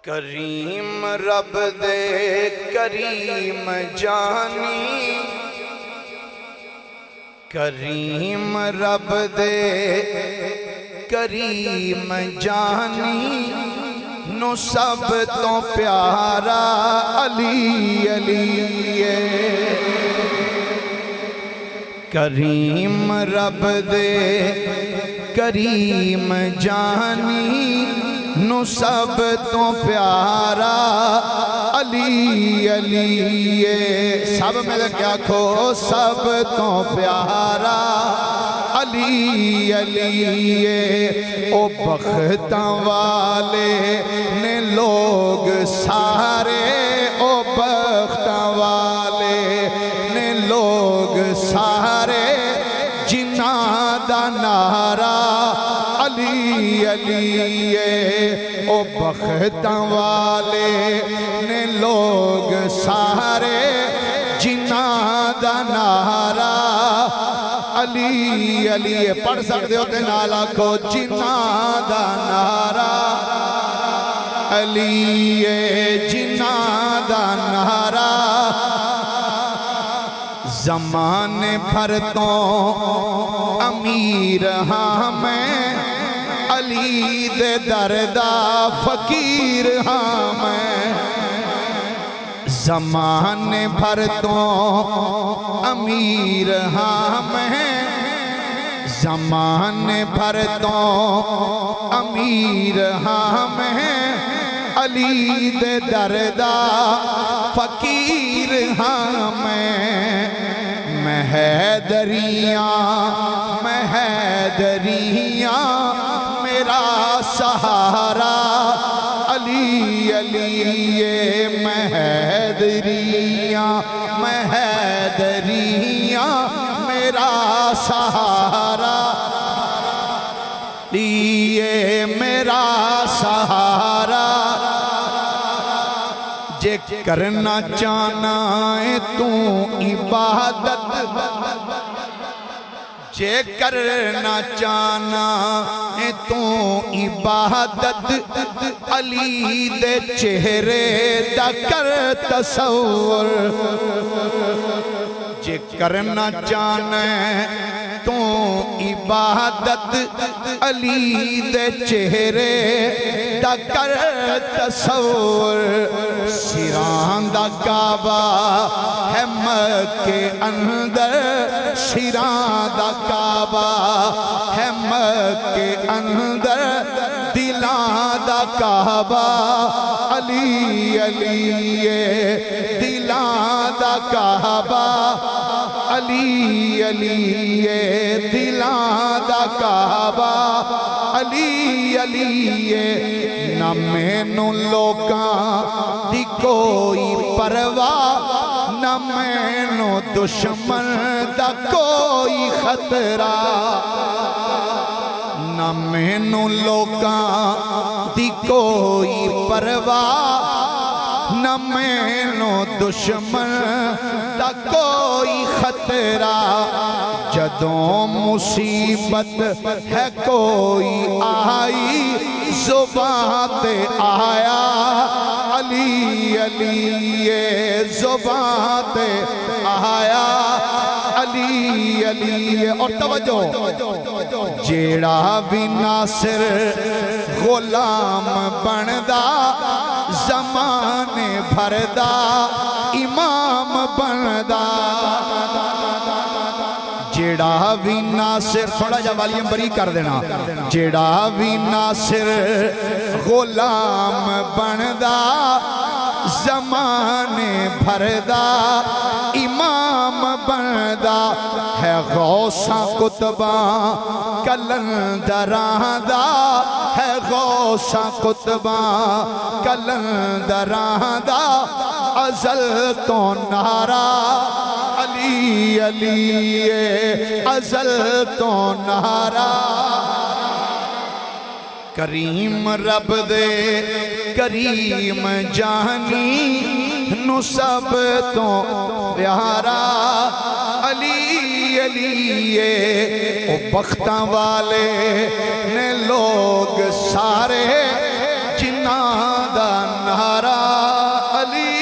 کریم رب دے کریم جانی، کریم رب دے کریم جانی، نو سب تو پیارا علی علی ہے۔ کریم رب دے کریم جانی، نو سب تو پیارا علی علی ہے۔ سب میں کیا کھو سب تو پیارا علی علی ہے۔ او بختاں والے نے لوگ سارے، او بختاں والے نے لوگ سارے، جنہاں دا نعرہ علی علی ہے۔ او بختاں والے نے لوگ سارے، جنہاں دا نعرہ علی علی ہے۔ پڑھ سکتے ہو تے نال آکھو جنہاں دا نعرہ علی ہے، جنہاں دا نعرہ۔ زمانے بھر تو امیر ہاں میں، علی دے دردا فقیر ہاں میں۔ زمانے بھر تو امیر ہاں میں، زمانے بھر تو امیر ہاں میں، علی دے دردا فقیر ہاں میں۔ میں حیدریاں میں حیدریاں، میرا سہارا علی علی ہے۔ میں حیدریاں میں حیدریاں، میرا سہارا علی ہے، میرا سہارا۔ جے کرنا چاہنا ہے تو عبادت، جے کرنا چاہنا ہے تو عبادت، علی دے چہرے دا کر تصور۔ جے کرنا چاہنا ہے تو عبادت، علی دے چہرے دا کر تصور۔ سیران دا کعبہ ہے مکے اندر، سیران دا کعبہ ہے مکے اندر، دلان دا کعبہ علی علی ہے، دلان دا کعبہ علی علی ہے، دلان دا کعبہ علی علی ہے۔ نہ مینوں لوکاں دی کوئی پرواہ، نہ مینوں دشمن دا کوئی خطرہ۔ نہ مینوں لوکاں دی کوئی پرواہ، نہ مینوں دشمن دا کوئی خطرہ۔ جدوں مصیبت ہے کوئی آئی، زبان تے آیا علی علی ہے، زبان تے آیا علی علی ہے۔ اور توجہ، جیڑا بھی ناصر غلام بندا، زمانے بھردا امام بندا۔ جیڑا بھی ناصر، تھوڑا جا والیم بری کر دینا، جیڑا بھی ناصر غلام بندا، زمانے بھردا امام بندا۔ ہے غوثاں قطباں کلندراں دا، ہے غوثاں قطباں کلندراں دا، ازل تو نعرہ علی علی ہے، ازل تو نعرہ۔ کریم رب دے کریم جانی، نو سب تو پیارا علی علی ہے۔ او بختاں والے نے لوگ سارے، جنہاں دا علی